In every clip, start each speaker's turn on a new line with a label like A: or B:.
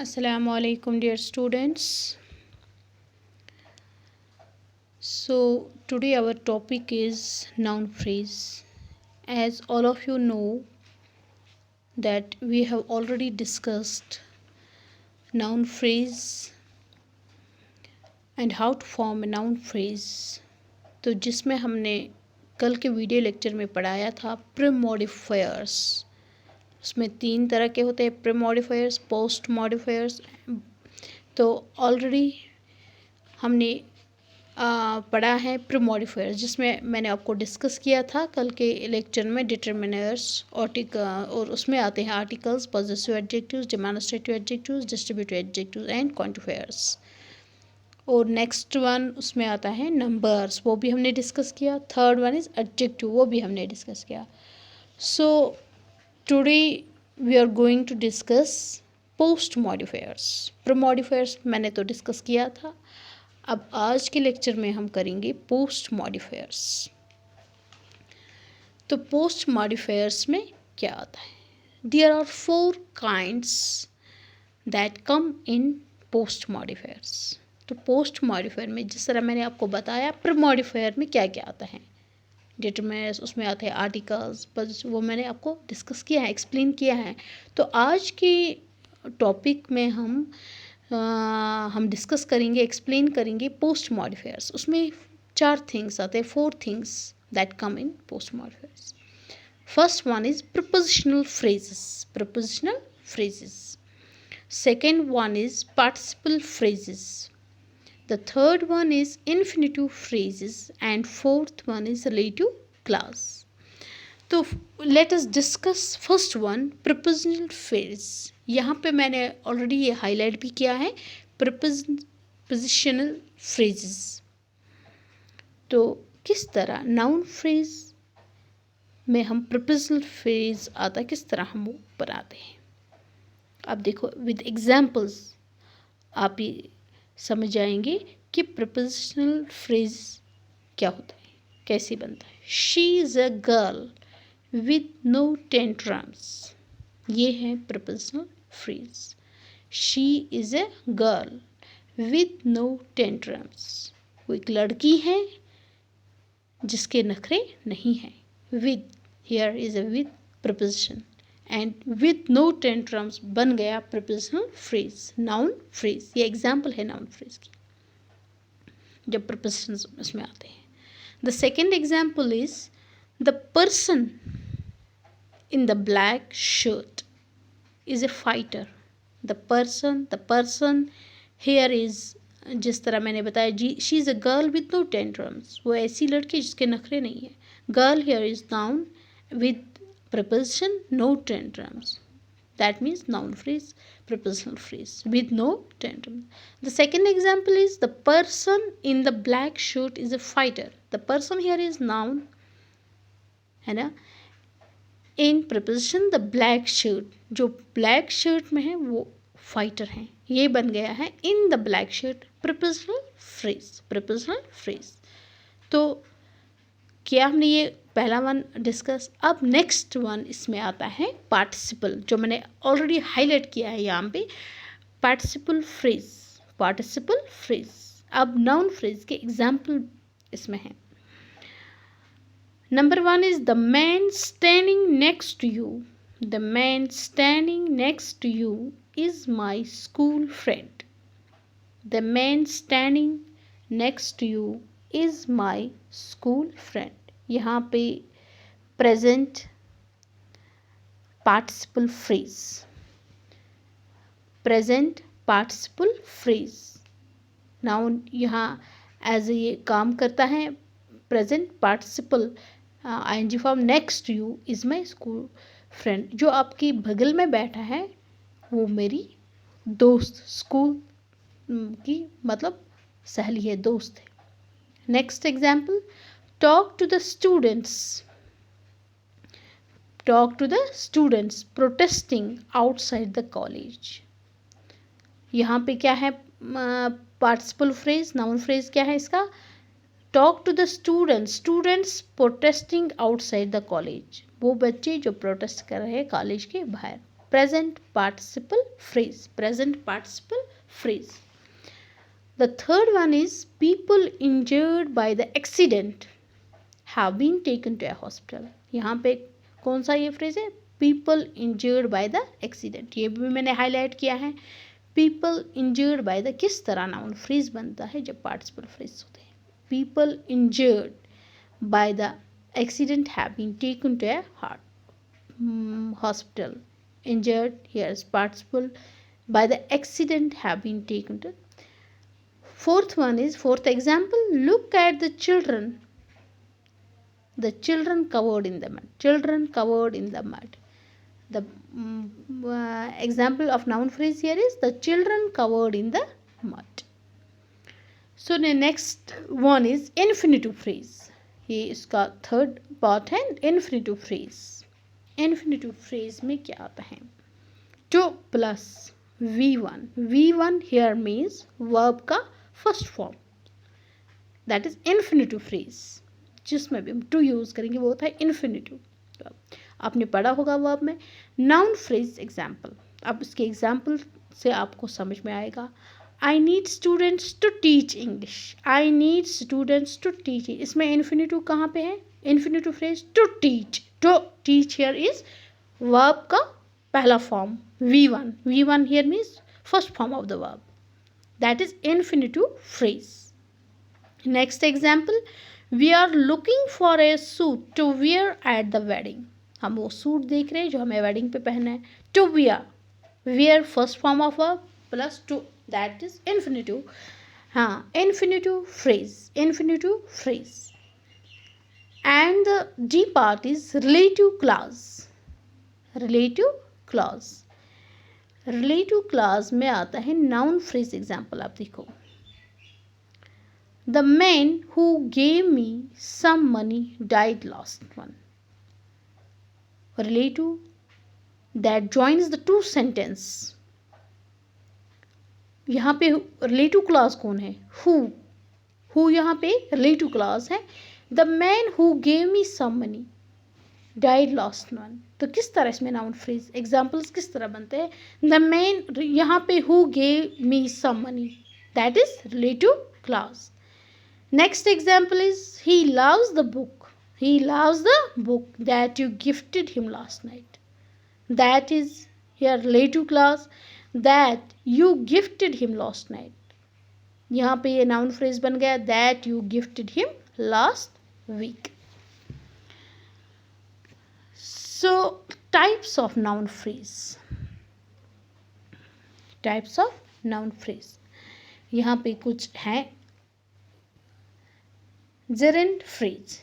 A: Assalamu alaikum, dear students. So today our topic is noun phrase. As all of you know that we have already discussed noun phrase and how to form a noun phrase. तो जिसमें हमने कल के video lecture में पढ़ाया था प्रीमोडिफायर्स। उसमें 3 तरह के होते हैं, प्रीमोडिफायर्स, पोस्ट मॉडिफायर्स। तो ऑलरेडी हमने पढ़ा है प्रीमोडिफायर्स, जिसमें मैंने आपको डिस्कस किया था कल के लेक्चर में डिटरमिनर्स और उसमें आते हैं articles, possessive adjectives, demonstrative adjectives, distributive adjectives and quantifiers. और नेक्स्ट वन उसमें आता है नंबर्स, वो भी हमने डिस्कस किया। थर्ड वन इज़ एडजेक्टिव, वो भी हमने डिस्कस किया। So today we are going to discuss post modifiers. Premodifiers मैंने तो डिस्कस किया था, अब आज के लेक्चर में हम करेंगे पोस्ट मॉडिफायर्स। तो पोस्ट मॉडिफायर्स में क्या आता है? There are 4 kinds that come in post modifiers. तो पोस्ट मॉडिफायर में जिस तरह मैंने आपको बताया प्रीमोडिफायर में क्या क्या आता है, डिटरमिनर्स, उसमें आते हैं आर्टिकल्स, बस वो मैंने आपको डिस्कस किया है, एक्सप्लेन किया है। तो आज के टॉपिक में हम डिस्कस करेंगे, एक्सप्लेन करेंगे पोस्ट मॉडिफायर्स। उसमें 4 थिंग्स आते हैं, 4 things that come in post modifiers. First one is prepositional phrases, prepositional phrases. Second one is participle phrases. The third one is infinitive phrases and fourth one is relative clause. तो let us discuss first one, prepositional phrase. यहाँ पे मैंने already ये highlight भी किया है, prepositional phrases। तो किस तरह नाउन फ्रेज में हम prepositional phrase आता है, किस तरह हम वो बनाते हैं। अब देखो विद एग्जाम्पल्स आप ये समझ जाएंगे कि प्रपोजिशनल फ्रेज क्या होता है, कैसे बनता है। She is a girl with no tantrums, ये है prepositional phrase. She is a girl with no tantrums, वो एक लड़की है जिसके नखरे नहीं हैं। With, here is a with preposition and with no tantrums बन गया प्रपोजिशनल फ्रेज, नाउन फ्रेज। ये एग्जाम्पल है नाउन फ्रेज की जब प्रपोजिशंस उसमें आते हैं। The second example is the person in the black shirt is a fighter. The person here is, जिस तरह मैंने बताया, she is a girl with no tantrums, वो ऐसी लड़की जिसके नखरे नहीं है। Girl here is noun with preposition no tantrums, that means noun phrase, prepositional phrase with no tantrums. The second example is the person in the black shirt is a fighter. The person here is noun है ना, in preposition the black shirt, जो black shirt में है वो fighter हैं, ये बन गया है in the black shirt prepositional phrase, prepositional phrase। तो क्या हमने ये पहला वन डिस्कस। अब नेक्स्ट वन इसमें आता है पार्टिसिपल, जो मैंने ऑलरेडी हाईलाइट किया है यहाँ पे, पार्टिसिपल फ्रेज, पार्टिसिपल फ्रेज। अब नाउन फ्रेज के एग्जाम्पल इसमें है। Number 1 is the man standing next to you. The man standing next to you is my school friend. The man standing next to you is my school friend. यहाँ पे present participle phrase, present participle phrase noun यहाँ as ये काम करता है। Present participle ING form next you is my school friend, जो आपकी बगल में बैठा है वो मेरी दोस्त, स्कूल की मतलब सहेली है, दोस्त है। Next example, talk to the students, talk to the students protesting outside the college। यहाँ पे क्या है पार्टिसिपल फ्रेज, नाउन फ्रेज क्या है इसका, talk to the students, students protesting outside the college, वो बच्चे जो प्रोटेस्ट कर रहे हैं कॉलेज के बाहर। present participle phrase. Present participle phrase. The third one is people injured by the accident have been taken to a hospital. यहाँ पे कौन सा ये फ्रेज है? People injured by the accident. ये भी मैंने हाईलाइट किया है. People injured by the किस तरह नाउन फ्रेज बनता है जब पार्टिसिपल फ्रेज होते हैं. People injured by the accident have been taken to a hospital. Injured, here is participle. By the accident have been taken to. Fourth one is, fourth example, look at the children. The children covered in the mud. Children covered in the mud. The example of noun phrase here is the children covered in the mud. So the next one is infinitive phrase. ये इसका third part है, infinitive phrase. Infinitive phrase में क्या आता है? To plus V1. V1 here means verb का first form. That is infinitive phrase. जिसमें भी हम टू यूज़ करेंगे वो होता है इन्फिनिटिव. आपने पढ़ा होगा वर्ब में. Noun phrase example. अब इसके एग्जाम्पल से आपको समझ में आएगा. I need students to teach English. I need students to teach. इसमें इन्फिनिटिव कहाँ पे है? Infinitive phrase to teach. To teach here is verb का पहला form V1. V1 here means first form of the verb. That is infinitive phrase. Next example, we are looking for a suit to wear at the wedding. हम वो suit देख रहे हैं जो हमें wedding पे पहनना है. To wear, wear first form of verb plus to, that is infinitive. हाँ, infinitive phrase. Infinitive phrase. And the D part is relative clause. Relative clause. Relative clause में आता है नाउन फ्रेज एग्जाम्पल. आप देखो, the man who gave me some money died last month. Relative that joins the two sentence. यहाँ पे relative clause कौन है? Who. Who यहाँ पे relative clause है. The man who gave me some money died last month. तो किस तरह इसमें नाउन फ्रेज एग्जाम्पल्स किस तरह बनते हैं? The man यहाँ पे who gave me some money, that is relative clause. Next example is, he loves the book. He loves the book that you gifted him last night. That is here relative clause, that you gifted him last night. यहाँ पे ये noun phrase बन गया that you gifted him last week. So types of noun phrase. Types of noun phrase. यहाँ पे कुछ हैं. Gerund phrase.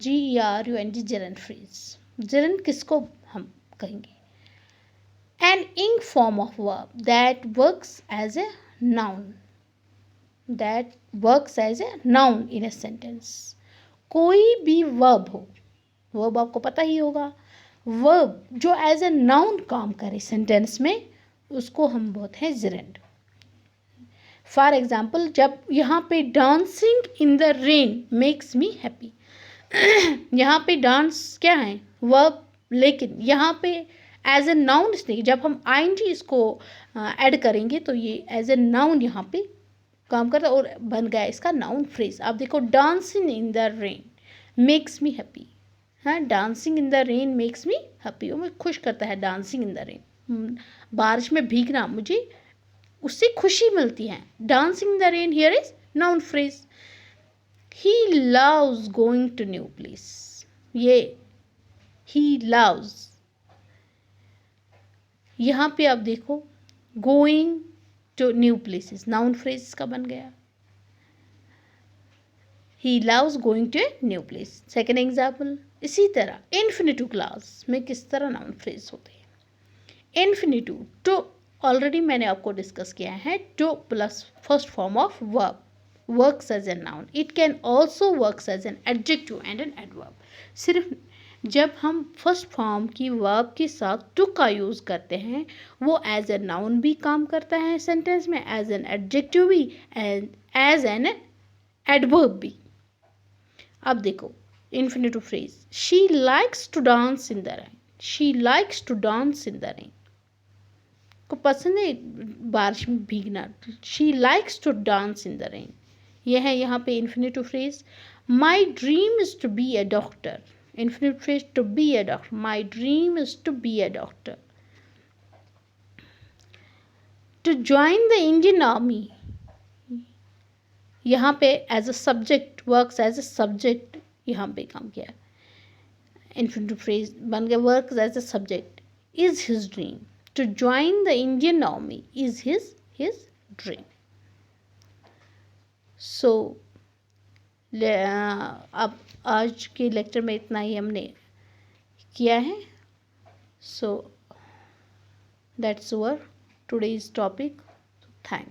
A: GERUND gerund phrase. Gerund किसको हम कहेंगे? An ing form of verb that works as a noun. That works as a noun in a sentence. कोई भी verb हो, वर्ब आपको पता ही होगा, वर्ब जो एज ए नाउन काम करे सेंटेंस में, उसको हम बोलते हैं जेरेंट. फॉर एग्जाम्पल, जब यहाँ पे dancing in the rain makes me happy. यहाँ पे डांस क्या है? वर्ब. लेकिन यहाँ पे एज ए नाउन इसलिए जब हम ING इसको ऐड करेंगे तो ये एज ए नाउन यहाँ पे काम करता है और बन गया इसका नाउन फ्रेज. आप देखो, dancing in the rain makes me happy. हाँ, dancing in the rain makes me happy. वो मुझे खुश करता है. डांसिंग इन द रेन, बारिश में भीगना, मुझे उससे खुशी मिलती है. Dancing in the rain here is noun phrase. He loves going to new place. ये ही लव्स, यहाँ पे आप देखो going to new places, noun phrase का बन गया. He loves going to a new place. Second example. इसी तरह इन्फिनिटिव क्लास में किस तरह नाउन फ्रेज होते हैं? इन्फिनिटिव टू ऑलरेडी मैंने आपको डिस्कस किया है. To plus first form of verb works as a noun. It can also works as an adjective and an adverb. सिर्फ जब हम फर्स्ट फॉर्म की वर्ब के साथ टू का यूज़ करते हैं, वो एज ए नाउन भी काम करता है सेंटेंस में, एज एन एडजेक्टिव भी, एंड एज एन एडवर्ब भी. अब देखो infinitive phrase. She likes to dance in the rain. She likes to dance in the rain. को पसंद है बारिश में भीगना। She likes to dance in the rain. यह है यहाँ पे infinitive phrase. My dream is to be a doctor. Infinitive phrase to be a doctor. My dream is to be a doctor. To join the Indian army, यहाँ पे as a subject, works as a subject यहाँ पे काम किया। Infinitive phrase बन गया works as a subject. Is his dream. To join the Indian army is his dream. So अब आज के लेक्चर में इतना ही हमने किया है। So that's our today's topic. Thanks.